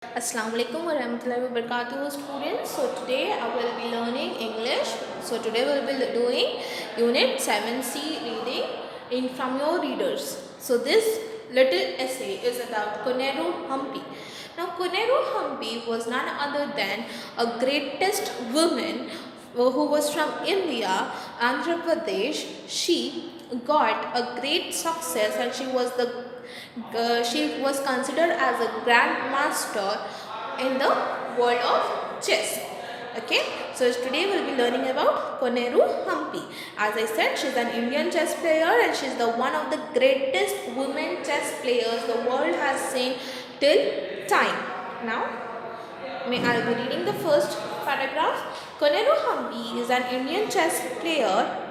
Assalamu alaikum wa rahmatullahi wa barakatuh students. So today I will be learning English. So today we will be doing unit 7C reading in from your readers. So this little essay is about Koneru Hampi. Now Koneru Hampi was none other than a greatest woman who was from India, Andhra Pradesh. She got a great success and she was considered as a grandmaster in the world of chess. Okay, so today we'll be learning about Koneru Hampi. As I said, she's an Indian chess player and she's the one of the greatest women chess players the world has seen till time. Now, I'll be reading the first paragraph. Koneru Hampi is an Indian chess player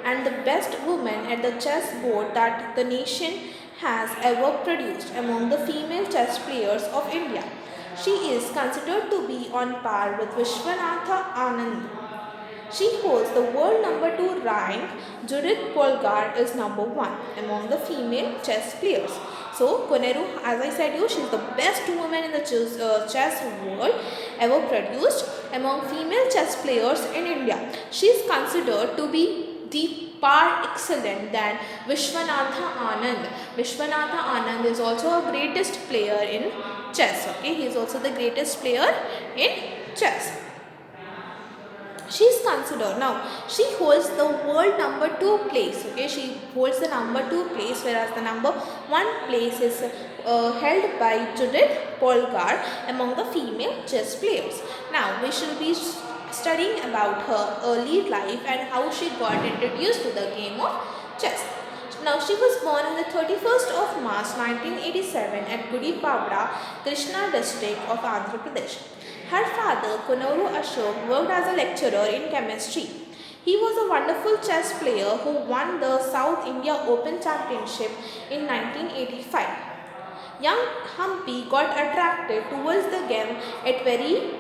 and the best woman at the chessboard that the nation has ever produced among the female chess players of India. She is considered to be on par with Vishwanatha Anand. She holds the world number 2 rank. Judith Polgar is number 1 among the female chess players. So, Koneru, as I said you, she is the best woman in the chess world ever produced among female chess players in India. She is considered to be the par excellent than Vishwanatha Anand. Vishwanatha Anand is also a greatest player in chess. Okay, he is also the greatest player in chess. She is considered, now she holds the world number 2 place. Okay, she holds the number 2 place, whereas the number 1 place is held by Judith Polgar among the female chess players. Now we shall be studying about her early life and how she got introduced to the game of chess. Now she was born on the 31st of March 1987 at Gudipavada, Krishna district of Andhra Pradesh. Her father, Koneru Ashok, worked as a lecturer in chemistry. He was a wonderful chess player who won the South India Open Championship in 1985. Young Hampi got attracted towards the game at very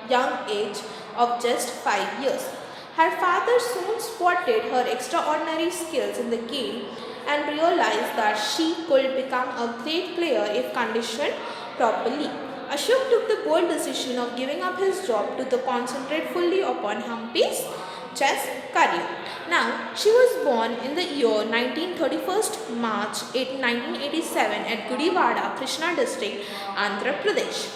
young age of just 5 years. Her father soon spotted her extraordinary skills in the game and realized that she could become a great player if conditioned properly. Ashok took the bold decision of giving up his job to concentrate fully upon Hampi's chess career. Now, she was born in the year 1931st March 1987 at Gudivada, Krishna district, Andhra Pradesh.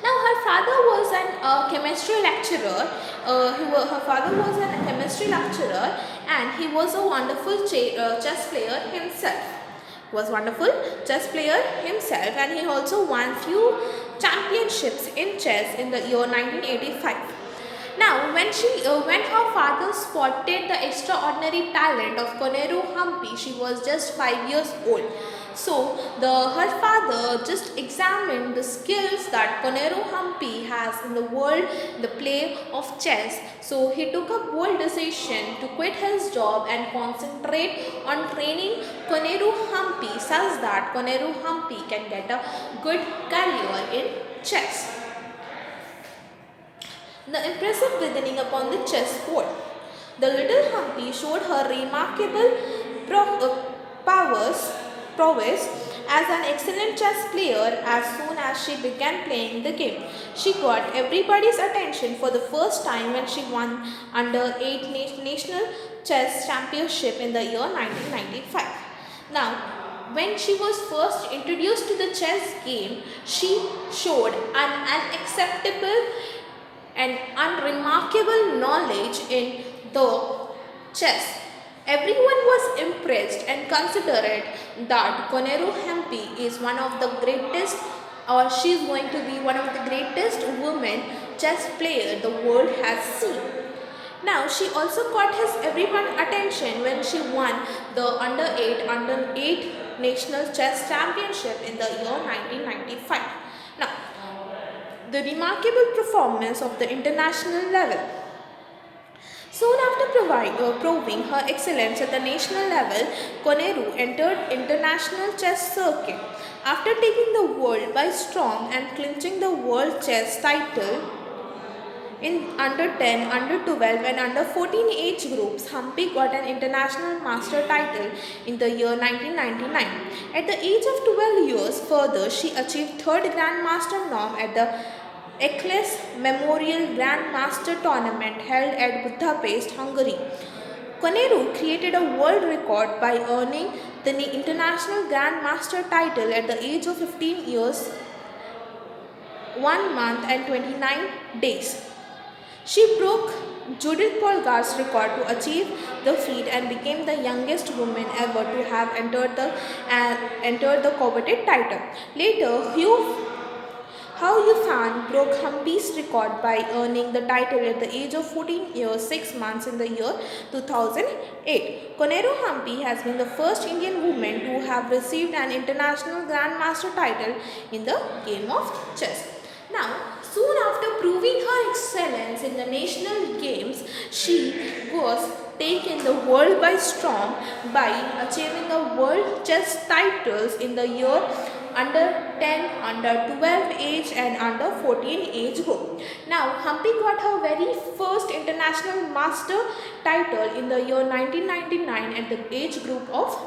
Now, her father was an chemistry lecturer. Her father was a chemistry lecturer, and he was a wonderful chess player himself. And he also won few championships in chess in the year 1985. Now, when her father spotted the extraordinary talent of Koneru Hampi, she was just 5 years old. So, her father just examined the skills that Koneru Hampi has in the world, the play of chess. So, he took a bold decision to quit his job and concentrate on training Koneru Hampi such that Koneru Hampi can get a good career in chess. The impressive beginning upon the chessboard. The little Hampi showed her remarkable prowess as an excellent chess player as soon as she began playing the game. She got everybody's attention for the first time when she won under 8 national chess championship in the year 1995. Now, when she was first introduced to the chess game, she showed an unacceptable and unremarkable knowledge in the chess. Everyone was impressed and considered that Koneru Hampi is one of the greatest, or she is going to be one of the greatest women chess player the world has seen. Now, she also caught everyone's attention when she won the under 8 national chess championship in the year 1995. Now, the remarkable performance of the international level. Soon after proving her excellence at the national level, Koneru entered international chess circuit. After taking the world by storm and clinching the world chess title In under 10, under 12 and under 14 age groups, Humpy got an international master title in the year 1999. At the age of 12 years further, she achieved third Grandmaster norm at the Eccles Memorial Grandmaster Tournament held at Budapest, Hungary. Koneru created a world record by earning the International Grandmaster title at the age of 15 years, 1 month and 29 days. She broke Judith Polgar's record to achieve the feat and became the youngest woman ever to have entered the coveted title. Later, Hao Yifan broke Humpy's record by earning the title at the age of 14 years 6 months in the year 2008. Koneru Humpy has been the first Indian woman to have received an international grandmaster title in the game of chess. Now, soon after proving her excellence in the national games, she was taken the world by storm by achieving a world chess titles in the year under 10, under 12 age and under 14 age group. Now, Humpy got her very first international master title in the year 1999 at the age group of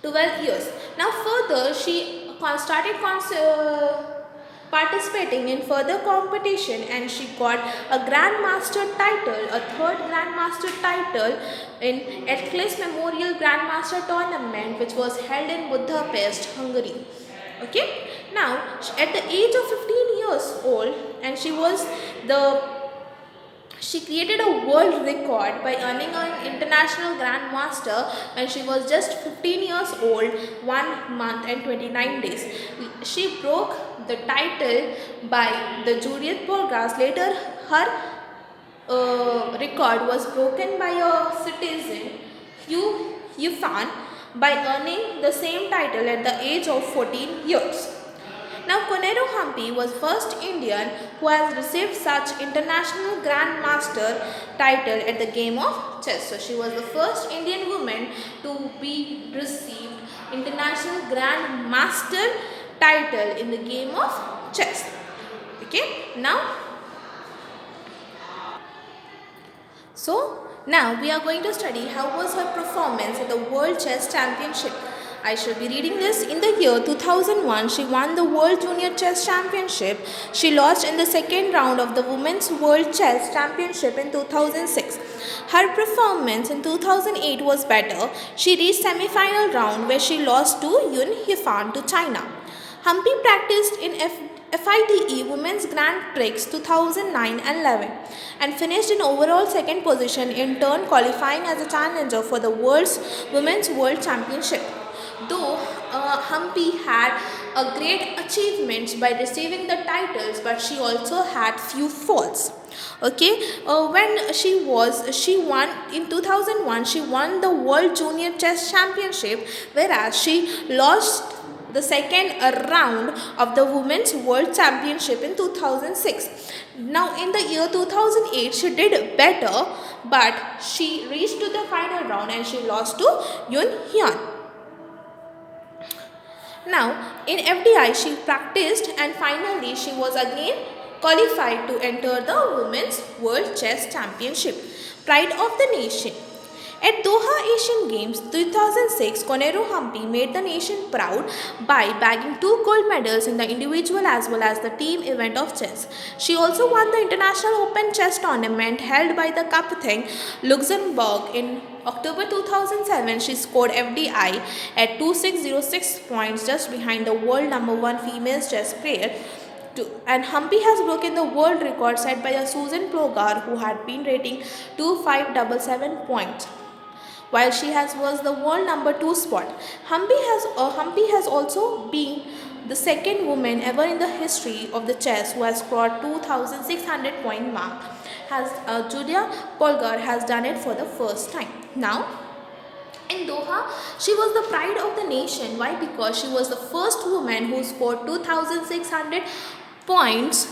12 years. Now, further, she started participating in further competition and she got a grandmaster title, a third grandmaster title in Eccles Memorial Grandmaster Tournament, which was held in Budapest, Hungary. Okay, now at the age of 15 years old, and she created a world record by earning an international grandmaster when she was just 15 years old, 1 month and 29 days. She broke the title by the Judith Polgar. Later, her record was broken by a citizen, Hugh Yifan, by earning the same title at the age of 14 years. Now, Koneru Humpy was first Indian who has received such international grandmaster title at the game of chess. So, she was the first Indian woman to be received international grandmaster title in the game of chess. Okay, now we are going to study how was her performance at the World Chess Championship. I shall be reading this. In the year 2001, she won the World Junior Chess Championship. She lost in the second round of the Women's World Chess Championship in 2006. Her performance in 2008 was better. She reached semi-final round where she lost to Yun Hifan to China. Humpy practiced in FIDE Women's Grand Prix 2009 and 11 and finished in overall second position, in turn qualifying as a challenger for the Women's World Championship. Though Humpy had a great achievements by receiving the titles, but she also had few faults. Okay, when she won in 2001, she won the World Junior Chess Championship, whereas she lost the second round of the Women's World Championship in 2006. Now, in the year 2008, she did better, but she reached to the final round and she lost to Yun Hyun. Now, in FDI, she practiced and finally she was again qualified to enter the Women's World Chess Championship. Pride of the nation. At Doha Asian Games 2006, Koneru Humpy made the nation proud by bagging 2 gold medals in the individual as well as the team event of chess. She also won the International Open Chess Tournament held by the Kapething, Luxembourg in October 2007. She scored FDI at 2606 points, just behind the world number 1 female chess player. And Humpy has broken the world record set by a Susan Polgar, who had been rating 2577 points, while she was the world number 2 spot. Humpy has also been the second woman ever in the history of the chess who has scored 2600 point mark. Judith Polgar has done it for the first time. Now, in Doha, she was the pride of the nation. Why? Because she was the first woman who scored 2600 points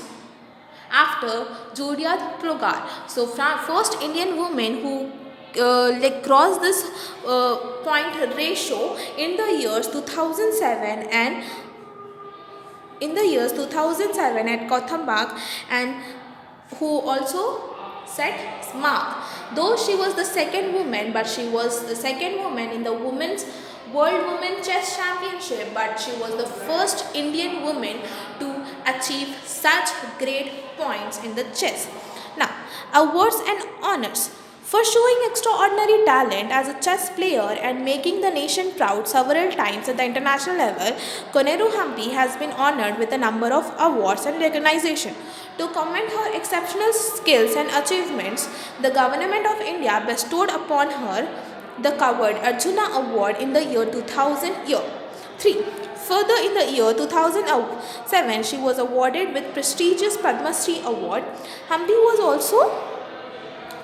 after Judith Polgar. So, first Indian woman who crossed this point ratio in the years 2007 at Gothenburg, and who also set mark. Though she was the second woman, but she was the second woman in the women's World Women Chess Championship, but she was the first Indian woman to achieve such great points in the chess. Now, awards and honors. For showing extraordinary talent as a chess player and making the nation proud several times at the international level, Koneru Hampi has been honored with a number of awards and recognition. To commend her exceptional skills and achievements, the Government of India bestowed upon her the covered Arjuna Award in the year 2003. Further, in the year 2007, she was awarded with prestigious Padma Shri Award. Hampi was also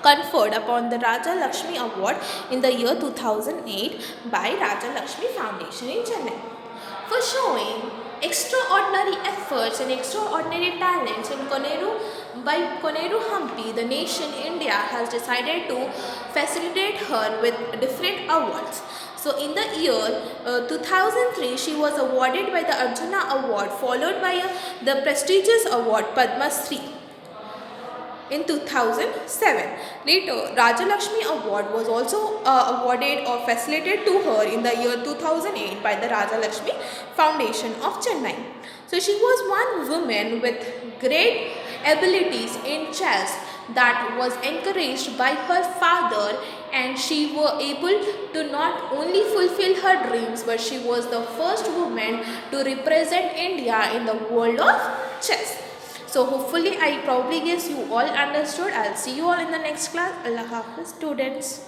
conferred upon the Raja Lakshmi Award in the year 2008 by Raja Lakshmi Foundation in Chennai. For showing extraordinary efforts and extraordinary talents in by Koneru Hampi, the nation India has decided to facilitate her with different awards. So in the year 2003, she was awarded by the Arjuna Award, followed by the prestigious award Padma Shri in 2007. Later, Rajalakshmi Award was also awarded or facilitated to her in the year 2008 by the Rajalakshmi Foundation of Chennai. So she was one woman with great abilities in chess that was encouraged by her father, and she was able to not only fulfill her dreams, but she was the first woman to represent India in the world of chess. So hopefully I probably guess you all understood. I'll see you all in the next class. Allah Hafiz students.